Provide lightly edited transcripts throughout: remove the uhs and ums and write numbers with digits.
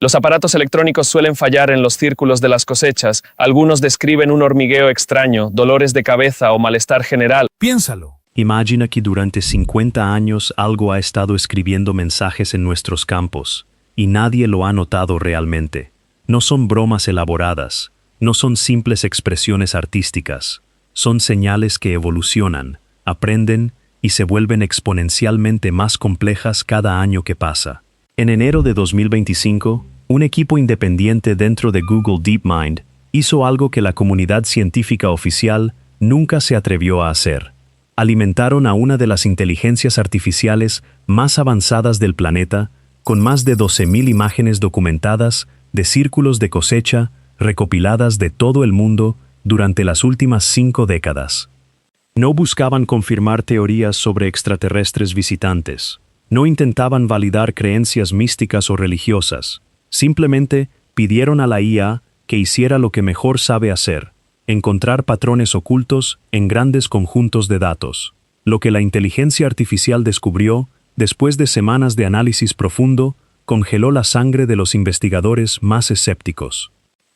Los aparatos electrónicos suelen fallar en los círculos de las cosechas. Algunos describen un hormigueo extraño, dolores de cabeza o malestar general. Piénsalo. Imagina que durante 50 años algo ha estado escribiendo mensajes en nuestros campos, y nadie lo ha notado realmente. No son bromas elaboradas, no son simples expresiones artísticas, son señales que evolucionan, aprenden y se vuelven exponencialmente más complejas cada año que pasa. En enero de 2025, un equipo independiente dentro de Google DeepMind hizo algo que la comunidad científica oficial nunca se atrevió a hacer. Alimentaron a una de las inteligencias artificiales más avanzadas del planeta con más de 12.000 imágenes documentadas de círculos de cosecha recopiladas de todo el mundo durante las últimas 5 décadas. No buscaban confirmar teorías sobre extraterrestres visitantes. No intentaban validar creencias místicas o religiosas. Simplemente pidieron a la IA que hiciera lo que mejor sabe hacer: encontrar patrones ocultos en grandes conjuntos de datos. Lo que la inteligencia artificial descubrió, después de semanas de análisis profundo, congeló la sangre de los investigadores más escépticos.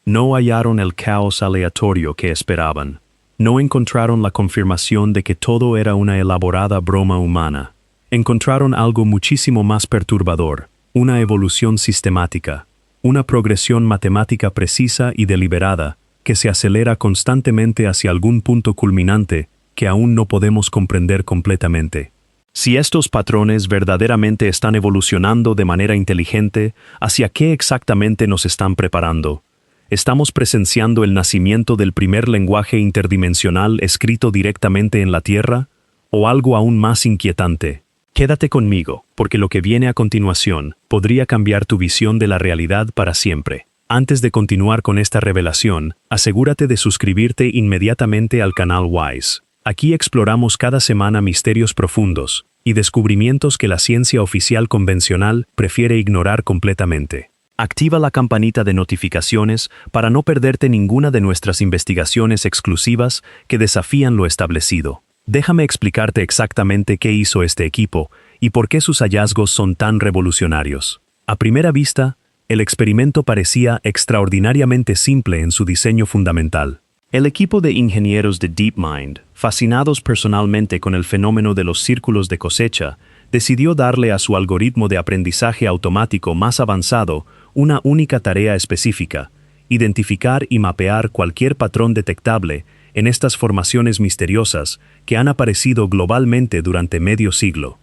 No hallaron el caos aleatorio que esperaban. No encontraron la confirmación de que todo era una elaborada broma humana. Encontraron algo muchísimo más perturbador: una evolución sistemática, una progresión matemática precisa y deliberada que se acelera constantemente hacia algún punto culminante que aún no podemos comprender completamente. Si estos patrones verdaderamente están evolucionando de manera inteligente, ¿hacia qué exactamente nos están preparando? ¿Estamos presenciando el nacimiento del primer lenguaje interdimensional escrito directamente en la Tierra? ¿O algo aún más inquietante? Quédate conmigo, porque lo que viene a continuación podría cambiar tu visión de la realidad para siempre. Antes de continuar con esta revelación, asegúrate de suscribirte inmediatamente al canal WISE. Aquí exploramos cada semana misterios profundos y descubrimientos que la ciencia oficial convencional prefiere ignorar completamente. Activa la campanita de notificaciones para no perderte ninguna de nuestras investigaciones exclusivas que desafían lo establecido. Déjame explicarte exactamente qué hizo este equipo y por qué sus hallazgos son tan revolucionarios. A primera vista, el experimento parecía extraordinariamente simple en su diseño fundamental. El equipo de ingenieros de DeepMind, fascinados personalmente con el fenómeno de los círculos de cosecha, decidió darle a su algoritmo de aprendizaje automático más avanzado una única tarea específica: identificar y mapear cualquier patrón detectable en estas formaciones misteriosas que han aparecido globalmente durante medio siglo.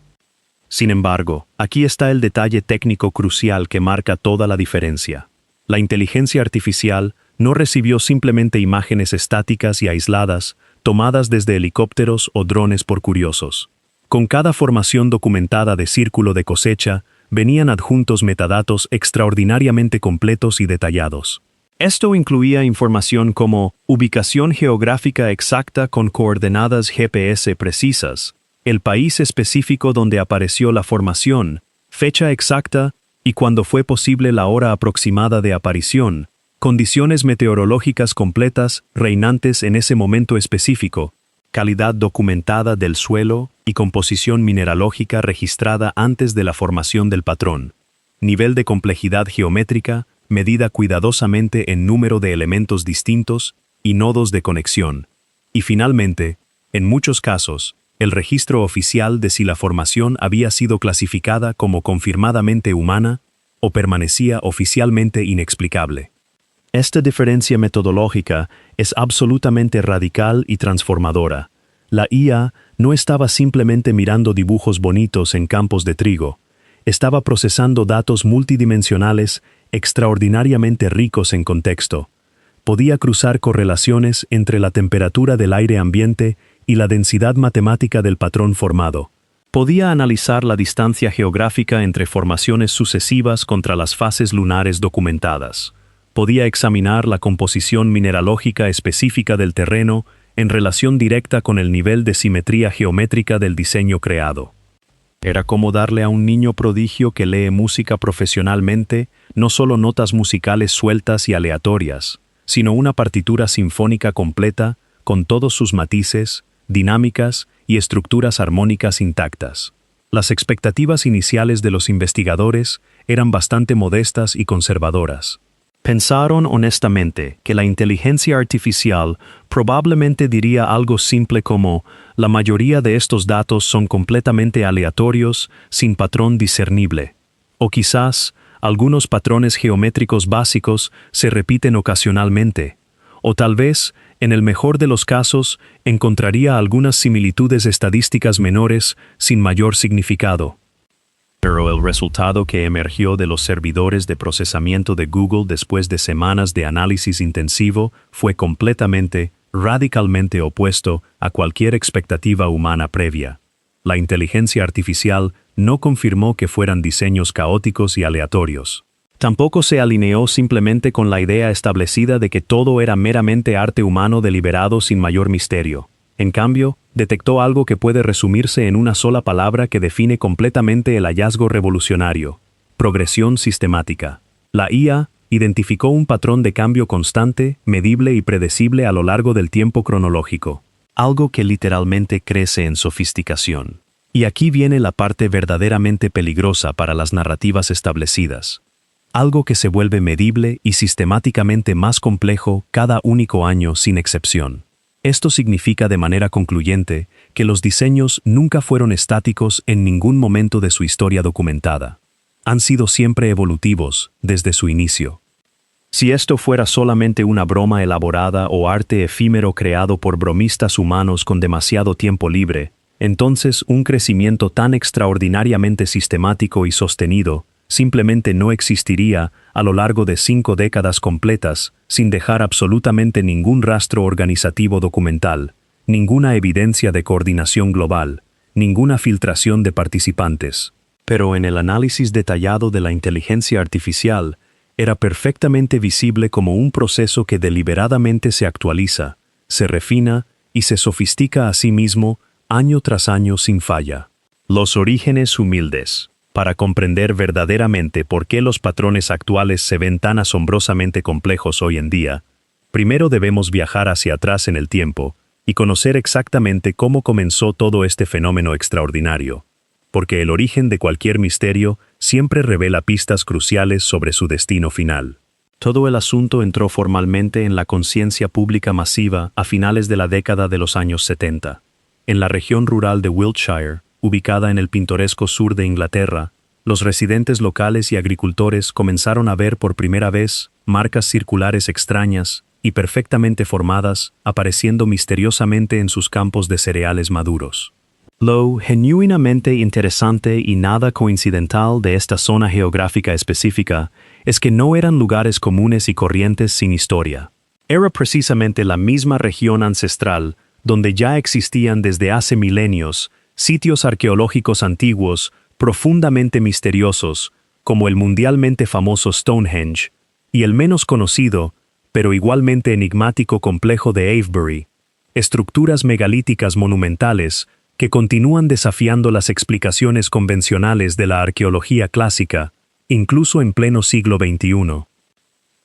Sin embargo, aquí está el detalle técnico crucial que marca toda la diferencia. La inteligencia artificial no recibió simplemente imágenes estáticas y aisladas, tomadas desde helicópteros o drones por curiosos. Con cada formación documentada de círculo de cosecha, venían adjuntos metadatos extraordinariamente completos y detallados. Esto incluía información como ubicación geográfica exacta con coordenadas GPS precisas, el país específico donde apareció la formación, fecha exacta y cuando fue posible la hora aproximada de aparición, condiciones meteorológicas completas reinantes en ese momento específico, calidad documentada del suelo y composición mineralógica registrada antes de la formación del patrón, nivel de complejidad geométrica medida cuidadosamente en número de elementos distintos y nodos de conexión, y finalmente, en muchos casos, el registro oficial de si la formación había sido clasificada como confirmadamente humana o permanecía oficialmente inexplicable. Esta diferencia metodológica es absolutamente radical y transformadora. La IA no estaba simplemente mirando dibujos bonitos en campos de trigo, estaba procesando datos multidimensionales extraordinariamente ricos en contexto. Podía cruzar correlaciones entre la temperatura del aire ambiente y la densidad matemática del patrón formado. Podía analizar la distancia geográfica entre formaciones sucesivas contra las fases lunares documentadas. Podía examinar la composición mineralógica específica del terreno en relación directa con el nivel de simetría geométrica del diseño creado. Era como darle a un niño prodigio que lee música profesionalmente no solo notas musicales sueltas y aleatorias, sino una partitura sinfónica completa con todos sus matices, dinámicas y estructuras armónicas intactas. Las expectativas iniciales de los investigadores eran bastante modestas y conservadoras. Pensaron honestamente que la inteligencia artificial probablemente diría algo simple como: la mayoría de estos datos son completamente aleatorios, sin patrón discernible. O quizás, algunos patrones geométricos básicos se repiten ocasionalmente. O tal vez, en el mejor de los casos, encontraría algunas similitudes estadísticas menores sin mayor significado. Pero el resultado que emergió de los servidores de procesamiento de Google después de semanas de análisis intensivo fue completamente, radicalmente opuesto a cualquier expectativa humana previa. La inteligencia artificial no confirmó que fueran diseños caóticos y aleatorios. Tampoco se alineó simplemente con la idea establecida de que todo era meramente arte humano deliberado sin mayor misterio. En cambio, detectó algo que puede resumirse en una sola palabra que define completamente el hallazgo revolucionario: progresión sistemática. La IA identificó un patrón de cambio constante, medible y predecible a lo largo del tiempo cronológico. Algo que literalmente crece en sofisticación. Y aquí viene la parte verdaderamente peligrosa para las narrativas establecidas. Algo que se vuelve medible y sistemáticamente más complejo cada único año sin excepción. Esto significa de manera concluyente que los diseños nunca fueron estáticos en ningún momento de su historia documentada. Han sido siempre evolutivos desde su inicio. Si esto fuera solamente una broma elaborada o arte efímero creado por bromistas humanos con demasiado tiempo libre, entonces un crecimiento tan extraordinariamente sistemático y sostenido simplemente no existiría a lo largo de 5 décadas completas, sin dejar absolutamente ningún rastro organizativo documental, ninguna evidencia de coordinación global, ninguna filtración de participantes. Pero en el análisis detallado de la inteligencia artificial, era perfectamente visible como un proceso que deliberadamente se actualiza, se refina y se sofistica a sí mismo año tras año sin falla. Los orígenes humildes. Para comprender verdaderamente por qué los patrones actuales se ven tan asombrosamente complejos hoy en día, primero debemos viajar hacia atrás en el tiempo y conocer exactamente cómo comenzó todo este fenómeno extraordinario, porque el origen de cualquier misterio siempre revela pistas cruciales sobre su destino final. Todo el asunto entró formalmente en la conciencia pública masiva a finales de la década de los años 70. En la región rural de Wiltshire, ubicada en el pintoresco sur de Inglaterra, los residentes locales y agricultores comenzaron a ver por primera vez marcas circulares extrañas y perfectamente formadas apareciendo misteriosamente en sus campos de cereales maduros. Lo genuinamente interesante y nada coincidental de esta zona geográfica específica es que no eran lugares comunes y corrientes sin historia. Era precisamente la misma región ancestral donde ya existían desde hace milenios sitios arqueológicos antiguos profundamente misteriosos, como el mundialmente famoso Stonehenge, y el menos conocido, pero igualmente enigmático complejo de Avebury, estructuras megalíticas monumentales que continúan desafiando las explicaciones convencionales de la arqueología clásica, incluso en pleno siglo XXI.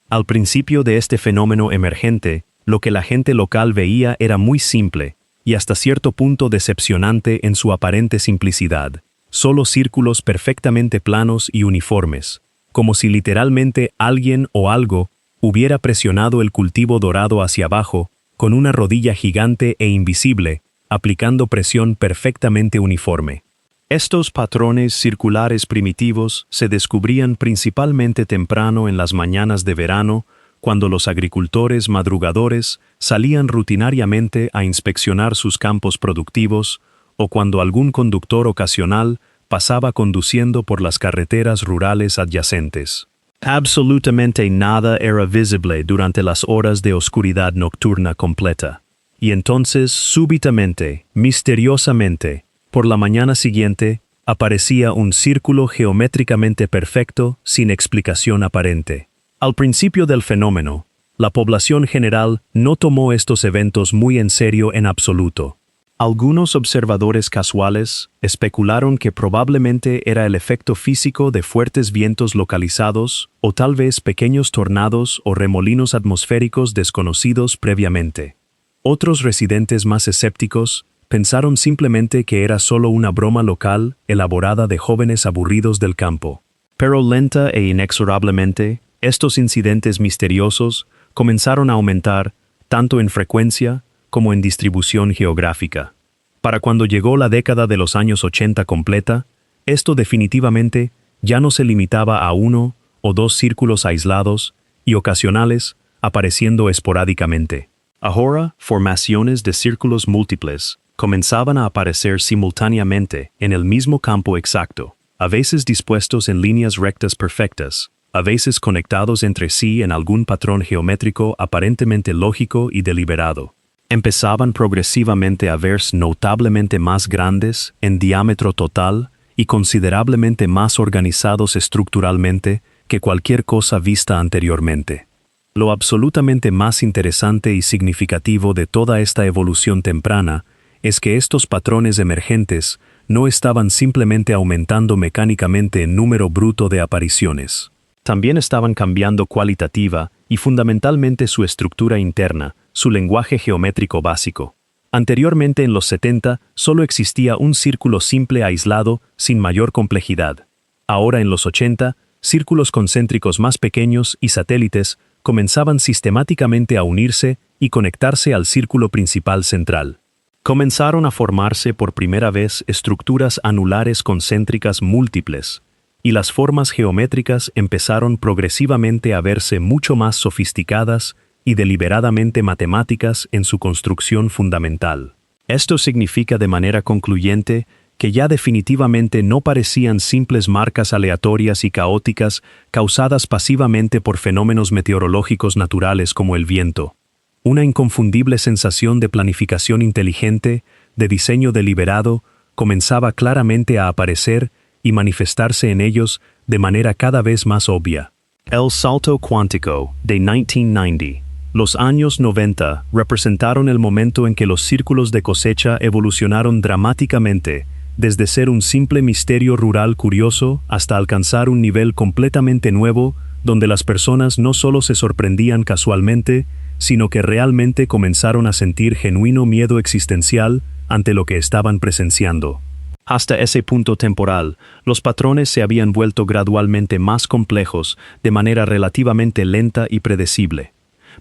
Al principio de este fenómeno emergente, lo que la gente local veía era muy simple, y hasta cierto punto decepcionante en su aparente simplicidad, solo círculos perfectamente planos y uniformes, como si literalmente alguien o algo hubiera presionado el cultivo dorado hacia abajo con una rodilla gigante e invisible, aplicando presión perfectamente uniforme. Estos patrones circulares primitivos se descubrían principalmente temprano en las mañanas de verano, cuando los agricultores madrugadores salían rutinariamente a inspeccionar sus campos productivos, o cuando algún conductor ocasional pasaba conduciendo por las carreteras rurales adyacentes. Absolutamente nada era visible durante las horas de oscuridad nocturna completa. Y entonces, súbitamente, misteriosamente, por la mañana siguiente, aparecía un círculo geométricamente perfecto sin explicación aparente. Al principio del fenómeno, la población general no tomó estos eventos muy en serio en absoluto. Algunos observadores casuales especularon que probablemente era el efecto físico de fuertes vientos localizados o tal vez pequeños tornados o remolinos atmosféricos desconocidos previamente. Otros residentes más escépticos pensaron simplemente que era solo una broma local elaborada de jóvenes aburridos del campo. Pero lenta e inexorablemente, estos incidentes misteriosos comenzaron a aumentar tanto en frecuencia como en distribución geográfica. Para cuando llegó la década de los años 80 completa, esto definitivamente ya no se limitaba a uno o dos círculos aislados y ocasionales apareciendo esporádicamente. Ahora, formaciones de círculos múltiples comenzaban a aparecer simultáneamente en el mismo campo exacto, a veces dispuestos en líneas rectas perfectas, a veces conectados entre sí en algún patrón geométrico aparentemente lógico y deliberado. Empezaban progresivamente a verse notablemente más grandes en diámetro total y considerablemente más organizados estructuralmente que cualquier cosa vista anteriormente. Lo absolutamente más interesante y significativo de toda esta evolución temprana es que estos patrones emergentes no estaban simplemente aumentando mecánicamente en número bruto de apariciones. También estaban cambiando cualitativa y fundamentalmente su estructura interna, su lenguaje geométrico básico. Anteriormente en los 70 solo existía un círculo simple aislado sin mayor complejidad. Ahora en los 80, círculos concéntricos más pequeños y satélites comenzaban sistemáticamente a unirse y conectarse al círculo principal central. Comenzaron a formarse por primera vez estructuras anulares concéntricas múltiples, y las formas geométricas empezaron progresivamente a verse mucho más sofisticadas y deliberadamente matemáticas en su construcción fundamental. Esto significa de manera concluyente que ya definitivamente no parecían simples marcas aleatorias y caóticas causadas pasivamente por fenómenos meteorológicos naturales como el viento. Una inconfundible sensación de planificación inteligente, de diseño deliberado, comenzaba claramente a aparecer y manifestarse en ellos de manera cada vez más obvia. El salto cuántico de 1990. Los años 90 representaron el momento en que los círculos de cosecha evolucionaron dramáticamente, desde ser un simple misterio rural curioso hasta alcanzar un nivel completamente nuevo, donde las personas no solo se sorprendían casualmente, sino que realmente comenzaron a sentir genuino miedo existencial ante lo que estaban presenciando. Hasta ese punto temporal, los patrones se habían vuelto gradualmente más complejos de manera relativamente lenta y predecible.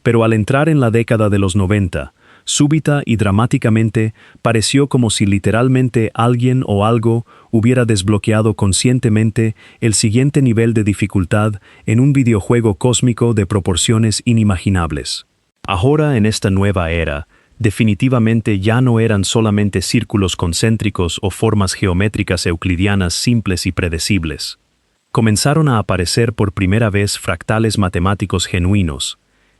Pero al entrar en la década de los 90, súbita y dramáticamente, pareció como si literalmente alguien o algo hubiera desbloqueado conscientemente el siguiente nivel de dificultad en un videojuego cósmico de proporciones inimaginables. Ahora, en esta nueva era, definitivamente ya no eran solamente círculos concéntricos o formas geométricas euclidianas simples y predecibles. Comenzaron a aparecer por primera vez fractales matemáticos genuinos,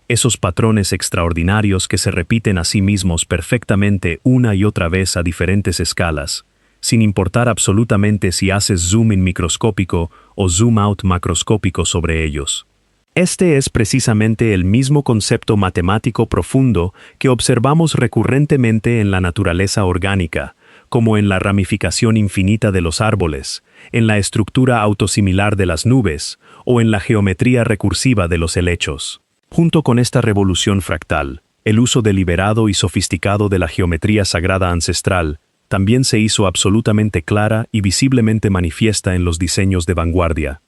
esos patrones extraordinarios que se repiten a sí mismos perfectamente una y otra vez a diferentes escalas, sin importar absolutamente si haces zoom in microscópico o zoom out macroscópico sobre ellos. Este es precisamente el mismo concepto matemático profundo que observamos recurrentemente en la naturaleza orgánica, como en la ramificación infinita de los árboles, en la estructura autosimilar de las nubes o en la geometría recursiva de los helechos. Junto con esta revolución fractal, el uso deliberado y sofisticado de la geometría sagrada ancestral también se hizo absolutamente clara y visiblemente manifiesta en los diseños de vanguardia.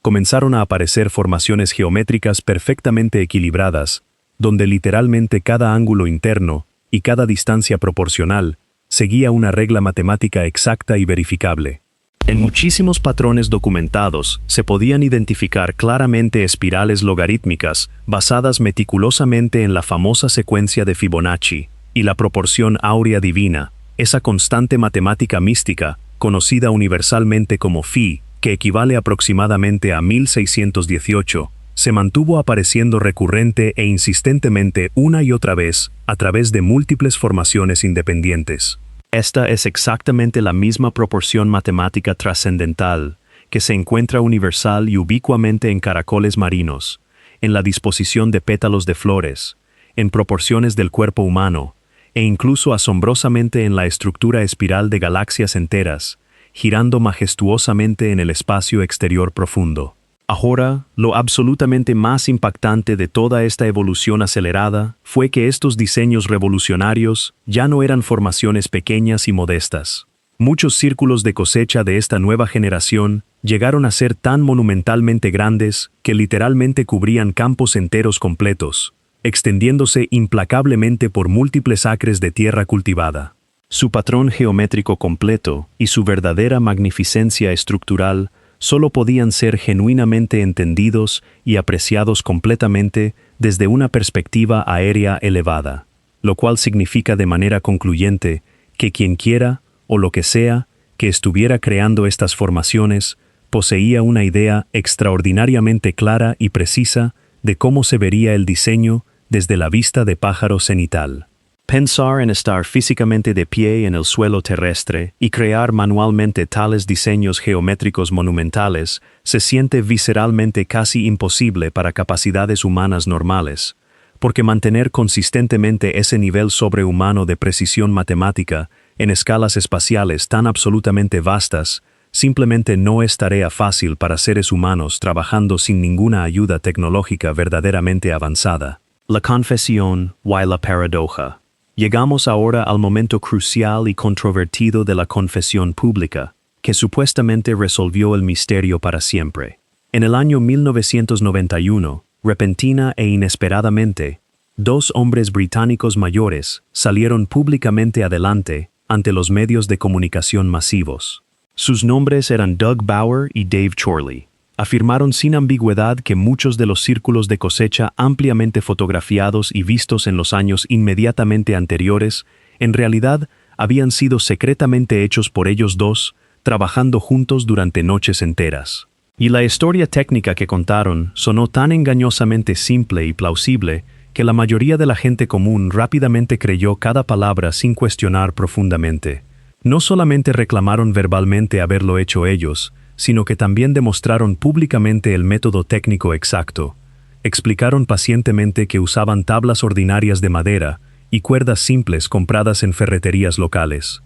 Comenzaron a aparecer formaciones geométricas perfectamente equilibradas, donde literalmente cada ángulo interno y cada distancia proporcional seguía una regla matemática exacta y verificable. En muchísimos patrones documentados se podían identificar claramente espirales logarítmicas basadas meticulosamente en la famosa secuencia de Fibonacci y la proporción áurea divina, esa constante matemática mística, conocida universalmente como Phi, que equivale aproximadamente a 1618, se mantuvo apareciendo recurrente e insistentemente una y otra vez a través de múltiples formaciones independientes. Esta es exactamente la misma proporción matemática trascendental que se encuentra universal y ubicuamente en caracoles marinos, en la disposición de pétalos de flores, en proporciones del cuerpo humano, e incluso asombrosamente en la estructura espiral de galaxias enteras, girando majestuosamente en el espacio exterior profundo. Ahora, lo absolutamente más impactante de toda esta evolución acelerada fue que estos diseños revolucionarios ya no eran formaciones pequeñas y modestas. Muchos círculos de cosecha de esta nueva generación llegaron a ser tan monumentalmente grandes que literalmente cubrían campos enteros completos, extendiéndose implacablemente por múltiples acres de tierra cultivada. Su patrón geométrico completo y su verdadera magnificencia estructural solo podían ser genuinamente entendidos y apreciados completamente desde una perspectiva aérea elevada, lo cual significa de manera concluyente que quien quiera, o lo que sea, que estuviera creando estas formaciones, poseía una idea extraordinariamente clara y precisa de cómo se vería el diseño desde la vista de pájaro cenital. Pensar en estar físicamente de pie en el suelo terrestre y crear manualmente tales diseños geométricos monumentales se siente visceralmente casi imposible para capacidades humanas normales, porque mantener consistentemente ese nivel sobrehumano de precisión matemática en escalas espaciales tan absolutamente vastas simplemente no es tarea fácil para seres humanos trabajando sin ninguna ayuda tecnológica verdaderamente avanzada. La confesión y la paradoja. Llegamos ahora al momento crucial y controvertido de la confesión pública, que supuestamente resolvió el misterio para siempre. En el año 1991, repentina e inesperadamente, 2 hombres británicos mayores salieron públicamente adelante ante los medios de comunicación masivos. Sus nombres eran Doug Bauer y Dave Chorley. Afirmaron sin ambigüedad que muchos de los círculos de cosecha ampliamente fotografiados y vistos en los años inmediatamente anteriores, en realidad habían sido secretamente hechos por ellos dos, trabajando juntos durante noches enteras. Y la historia técnica que contaron sonó tan engañosamente simple y plausible que la mayoría de la gente común rápidamente creyó cada palabra sin cuestionar profundamente. No solamente reclamaron verbalmente haberlo hecho ellos, sino que también demostraron públicamente el método técnico exacto. Explicaron pacientemente que usaban tablas ordinarias de madera y cuerdas simples compradas en ferreterías locales.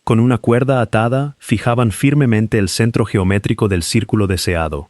Con una cuerda atada, fijaban firmemente el centro geométrico del círculo deseado.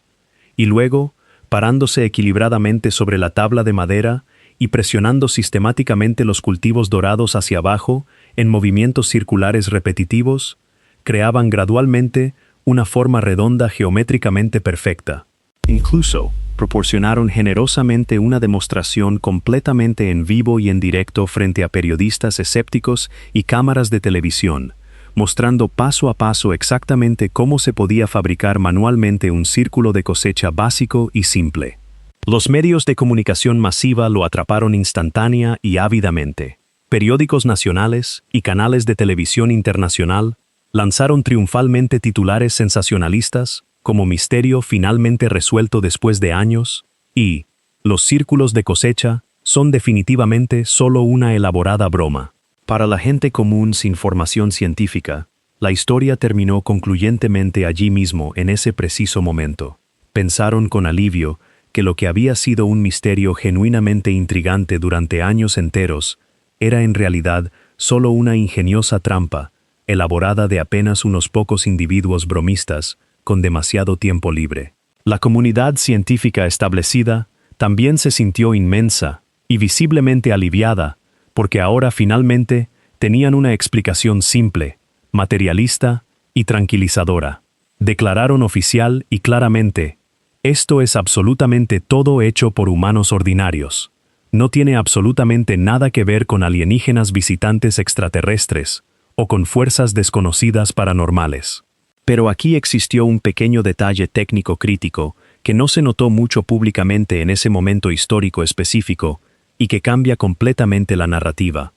Y luego, parándose equilibradamente sobre la tabla de madera y presionando sistemáticamente los cultivos dorados hacia abajo en movimientos circulares repetitivos, creaban gradualmente una forma redonda geométricamente perfecta. Incluso, proporcionaron generosamente una demostración completamente en vivo y en directo frente a periodistas escépticos y cámaras de televisión, mostrando paso a paso exactamente cómo se podía fabricar manualmente un círculo de cosecha básico y simple. Los medios de comunicación masiva lo atraparon instantánea y ávidamente. Periódicos nacionales y canales de televisión internacional lanzaron triunfalmente titulares sensacionalistas como Misterio finalmente resuelto después de años y Los círculos de cosecha son definitivamente solo una elaborada broma. Para la gente común sin formación científica, la historia terminó concluyentemente allí mismo en ese preciso momento. Pensaron con alivio que lo que había sido un misterio genuinamente intrigante durante años enteros era en realidad solo una ingeniosa trampa, elaborada de apenas unos pocos individuos bromistas con demasiado tiempo libre. La comunidad científica establecida también se sintió inmensa y visiblemente aliviada, porque ahora finalmente tenían una explicación simple, materialista y tranquilizadora. Declararon oficial y claramente: esto es absolutamente todo hecho por humanos ordinarios. No tiene absolutamente nada que ver con alienígenas visitantes extraterrestres o con fuerzas desconocidas paranormales. Pero aquí existió un pequeño detalle técnico crítico que no se notó mucho públicamente en ese momento histórico específico y que cambia completamente la narrativa.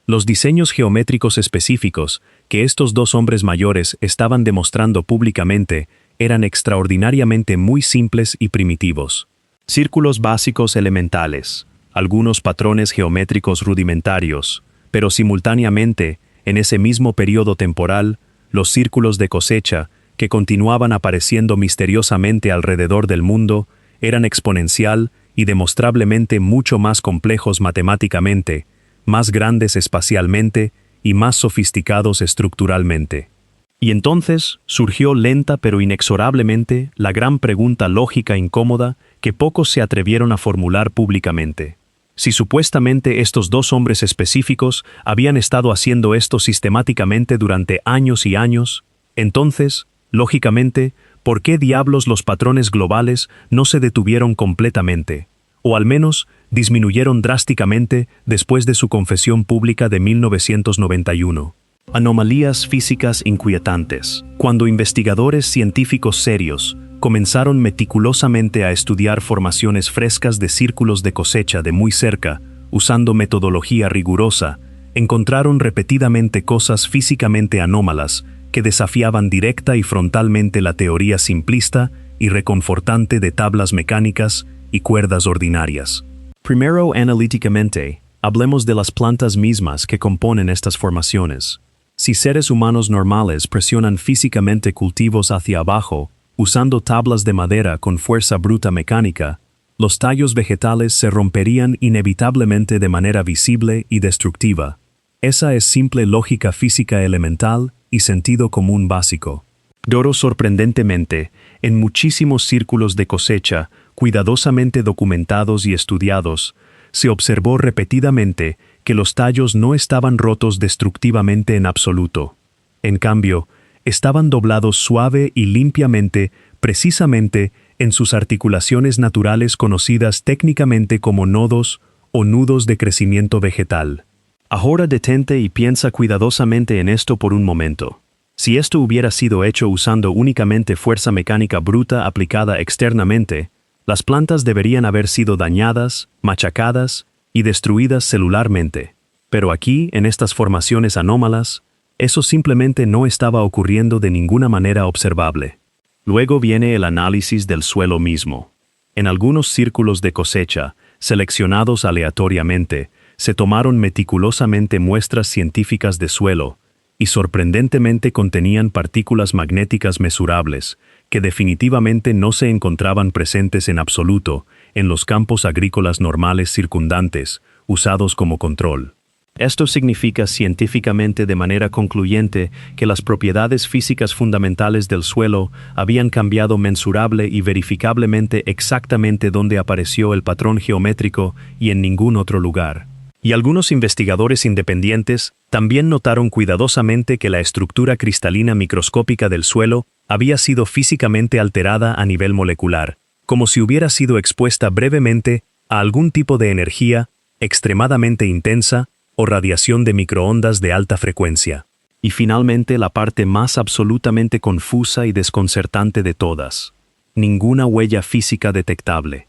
Los diseños geométricos específicos que estos 2 hombres mayores estaban demostrando públicamente eran extraordinariamente muy simples y primitivos. Círculos básicos elementales, algunos patrones geométricos rudimentarios, pero simultáneamente, en ese mismo periodo temporal, los círculos de cosecha, que continuaban apareciendo misteriosamente alrededor del mundo, eran exponencial y demostrablemente mucho más complejos matemáticamente, más grandes espacialmente y más sofisticados estructuralmente. Y entonces surgió lenta pero inexorablemente la gran pregunta lógica incómoda que pocos se atrevieron a formular públicamente. Si supuestamente estos dos hombres específicos habían estado haciendo esto sistemáticamente durante años y años, entonces, lógicamente, ¿por qué diablos los patrones globales no se detuvieron completamente? O al menos, disminuyeron drásticamente después de su confesión pública de 1991. Anomalías físicas inquietantes. Cuando investigadores científicos serios comenzaron meticulosamente a estudiar formaciones frescas de círculos de cosecha de muy cerca, usando metodología rigurosa, encontraron repetidamente cosas físicamente anómalas que desafiaban directa y frontalmente la teoría simplista y reconfortante de tablas mecánicas y cuerdas ordinarias. Primero, analíticamente, hablemos de las plantas mismas que componen estas formaciones. Si seres humanos normales presionan físicamente cultivos hacia abajo, usando tablas de madera con fuerza bruta mecánica, los tallos vegetales se romperían inevitablemente de manera visible y destructiva. Esa es simple lógica física elemental y sentido común básico. Pero sorprendentemente, en muchísimos círculos de cosecha, cuidadosamente documentados y estudiados, se observó repetidamente que los tallos no estaban rotos destructivamente en absoluto. En cambio, estaban doblados suave y limpiamente, precisamente en sus articulaciones naturales conocidas técnicamente como nodos o nudos de crecimiento vegetal. Ahora detente y piensa cuidadosamente en esto por un momento. Si esto hubiera sido hecho usando únicamente fuerza mecánica bruta aplicada externamente, las plantas deberían haber sido dañadas, machacadas y destruidas celularmente. Pero aquí, en estas formaciones anómalas, eso simplemente no estaba ocurriendo de ninguna manera observable. Luego viene el análisis del suelo mismo. En algunos círculos de cosecha, seleccionados aleatoriamente, se tomaron meticulosamente muestras científicas de suelo, y sorprendentemente contenían partículas magnéticas mesurables, que definitivamente no se encontraban presentes en absoluto en los campos agrícolas normales circundantes, usados como control. Esto significa científicamente de manera concluyente que las propiedades físicas fundamentales del suelo habían cambiado mensurable y verificablemente exactamente donde apareció el patrón geométrico y en ningún otro lugar. Y algunos investigadores independientes también notaron cuidadosamente que la estructura cristalina microscópica del suelo había sido físicamente alterada a nivel molecular, como si hubiera sido expuesta brevemente a algún tipo de energía extremadamente intensa o radiación de microondas de alta frecuencia. Y finalmente la parte más absolutamente confusa y desconcertante de todas: ninguna huella física detectable.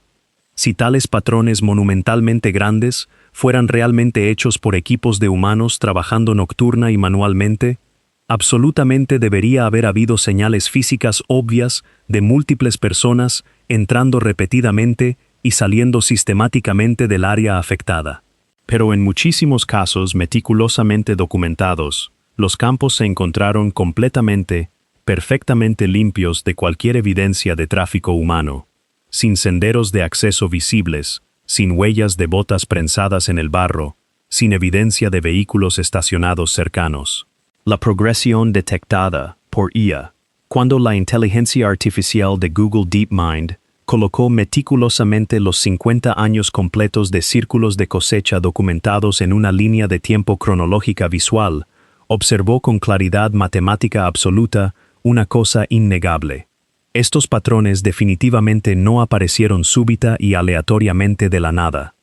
Si tales patrones monumentalmente grandes fueran realmente hechos por equipos de humanos trabajando nocturna y manualmente, absolutamente debería haber habido señales físicas obvias de múltiples personas entrando repetidamente y saliendo sistemáticamente del área afectada. Pero en muchísimos casos meticulosamente documentados, los campos se encontraron completamente, perfectamente limpios de cualquier evidencia de tráfico humano, sin senderos de acceso visibles, sin huellas de botas prensadas en el barro, sin evidencia de vehículos estacionados cercanos. La progresión detectada por IA, cuando la inteligencia artificial de Google DeepMind colocó meticulosamente los 50 años completos de círculos de cosecha documentados en una línea de tiempo cronológica visual, observó con claridad matemática absoluta una cosa innegable. Estos patrones definitivamente no aparecieron súbita y aleatoriamente de la nada.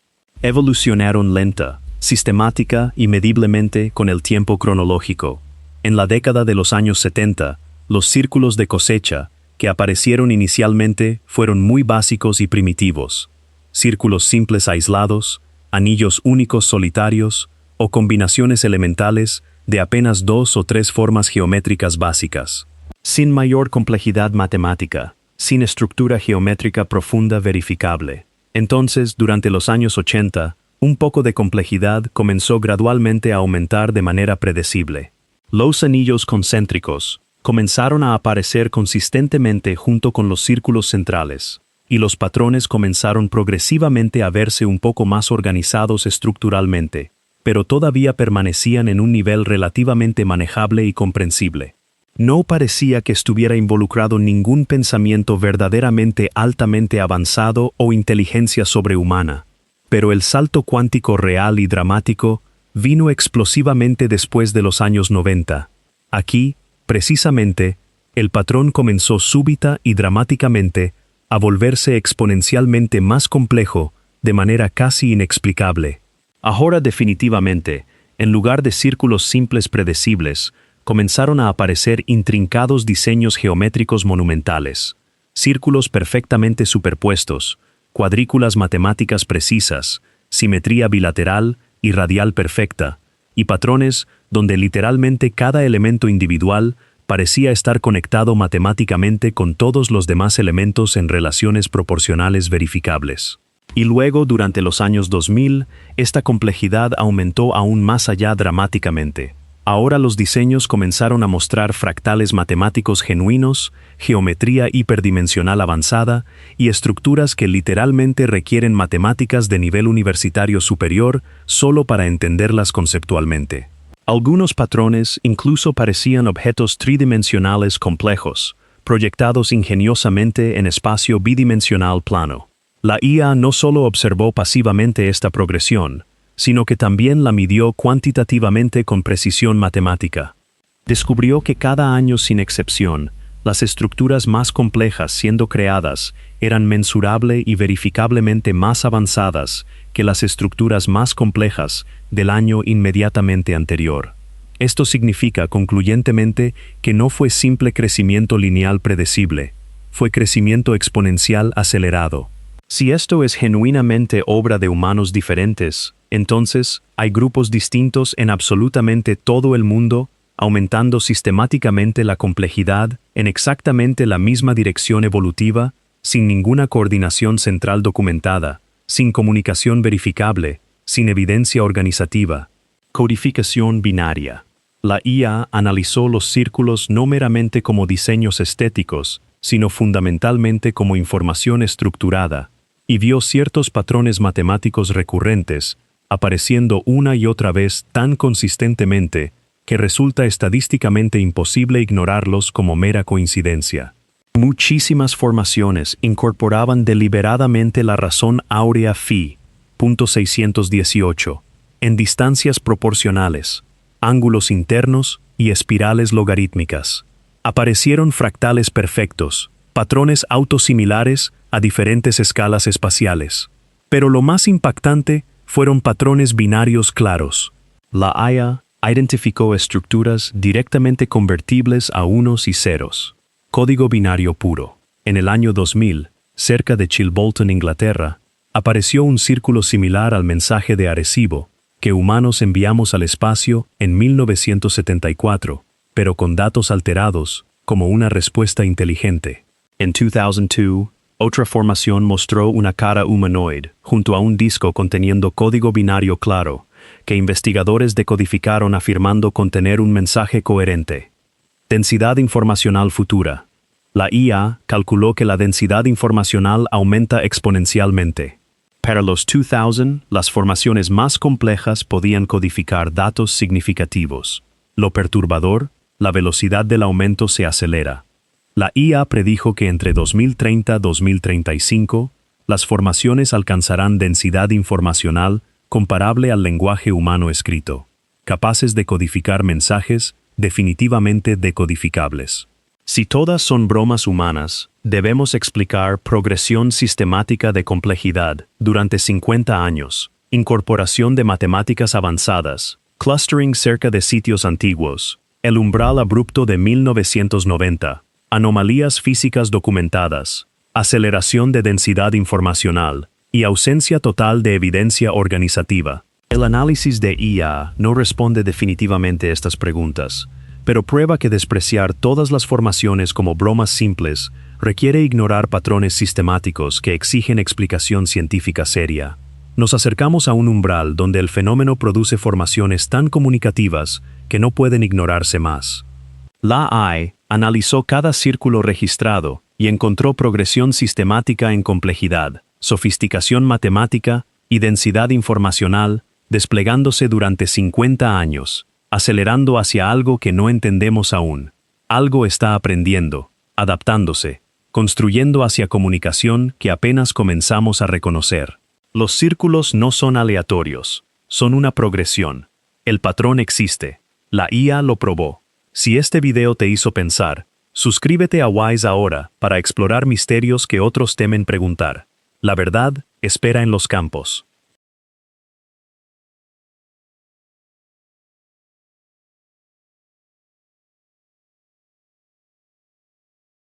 Evolucionaron lenta, sistemática y mediblemente con el tiempo cronológico. En la década de los años 70, los círculos de cosecha, que aparecieron inicialmente, fueron muy básicos y primitivos. Círculos simples aislados, anillos únicos solitarios, o combinaciones elementales de apenas 2 o 3 formas geométricas básicas. Sin mayor complejidad matemática, sin estructura geométrica profunda verificable. Entonces, durante los años 80, un poco de complejidad comenzó gradualmente a aumentar de manera predecible. Los anillos concéntricos comenzaron a aparecer consistentemente junto con los círculos centrales, y los patrones comenzaron progresivamente a verse un poco más organizados estructuralmente, pero todavía permanecían en un nivel relativamente manejable y comprensible. No parecía que estuviera involucrado ningún pensamiento verdaderamente altamente avanzado o inteligencia sobrehumana, Pero el salto cuántico real y dramático vino explosivamente después de los años 90. Aquí, precisamente, el patrón comenzó súbita y dramáticamente a volverse exponencialmente más complejo, de manera casi inexplicable. Ahora definitivamente, en lugar de círculos simples predecibles, comenzaron a aparecer intrincados diseños geométricos monumentales, círculos perfectamente superpuestos, cuadrículas matemáticas precisas, simetría bilateral y radial perfecta, y patrones donde literalmente cada elemento individual parecía estar conectado matemáticamente con todos los demás elementos en relaciones proporcionales verificables. Y luego, durante los años 2000, esta complejidad aumentó aún más allá dramáticamente. Ahora los diseños comenzaron a mostrar fractales matemáticos genuinos, geometría hiperdimensional avanzada y estructuras que literalmente requieren matemáticas de nivel universitario superior solo para entenderlas conceptualmente. Algunos patrones incluso parecían objetos tridimensionales complejos, proyectados ingeniosamente en espacio bidimensional plano. La IA no solo observó pasivamente esta progresión, sino que también la midió cuantitativamente con precisión matemática. Descubrió que cada año sin excepción, las estructuras más complejas siendo creadas eran mensurable y verificablemente más avanzadas que las estructuras más complejas del año inmediatamente anterior. Esto significa concluyentemente que no fue simple crecimiento lineal predecible, fue crecimiento exponencial acelerado. Si esto es genuinamente obra de humanos diferentes, entonces hay grupos distintos en absolutamente todo el mundo, aumentando sistemáticamente la complejidad en exactamente la misma dirección evolutiva, sin ninguna coordinación central documentada, sin comunicación verificable, sin evidencia organizativa. Codificación binaria. La IA analizó los círculos no meramente como diseños estéticos, sino fundamentalmente como información estructurada, y vio ciertos patrones matemáticos recurrentes, apareciendo una y otra vez tan consistentemente que resulta estadísticamente imposible ignorarlos como mera coincidencia. Muchísimas formaciones incorporaban deliberadamente la razón áurea phi, .618, en distancias proporcionales, ángulos internos y espirales logarítmicas. Aparecieron fractales perfectos, patrones autosimilares a diferentes escalas espaciales. Pero lo más impactante fueron patrones binarios claros. La IA identificó estructuras directamente convertibles a unos y ceros. Código binario puro. En el año 2000, cerca de Chilbolton, Inglaterra, apareció un círculo similar al mensaje de Arecibo, que humanos enviamos al espacio en 1974, pero con datos alterados, como una respuesta inteligente. En 2002, otra formación mostró una cara humanoide, junto a un disco conteniendo código binario claro, que investigadores decodificaron afirmando contener un mensaje coherente. Densidad informacional futura. La IA calculó que la densidad informacional aumenta exponencialmente. Para los 2000, las formaciones más complejas podían codificar datos significativos. Lo perturbador, la velocidad del aumento se acelera. La IA predijo que entre 2030 y 2035, las formaciones alcanzarán densidad informacional comparable al lenguaje humano escrito, capaces de codificar mensajes definitivamente decodificables. Si todas son bromas humanas, debemos explicar progresión sistemática de complejidad durante 50 años, incorporación de matemáticas avanzadas, clustering cerca de sitios antiguos, el umbral abrupto de 1990, anomalías físicas documentadas, aceleración de densidad informacional y ausencia total de evidencia organizativa. El análisis de IA no responde definitivamente a estas preguntas, pero prueba que despreciar todas las formaciones como bromas simples requiere ignorar patrones sistemáticos que exigen explicación científica seria. Nos acercamos a un umbral donde el fenómeno produce formaciones tan comunicativas que no pueden ignorarse más. La AI analizó cada círculo registrado y encontró progresión sistemática en complejidad, sofisticación matemática y densidad informacional, desplegándose durante 50 años, acelerando hacia algo que no entendemos aún. Algo está aprendiendo, adaptándose, construyendo hacia comunicación que apenas comenzamos a reconocer. Los círculos no son aleatorios, son una progresión. El patrón existe. La IA lo probó. Si este video te hizo pensar, suscríbete a Wise ahora para explorar misterios que otros temen preguntar. La verdad espera en los campos.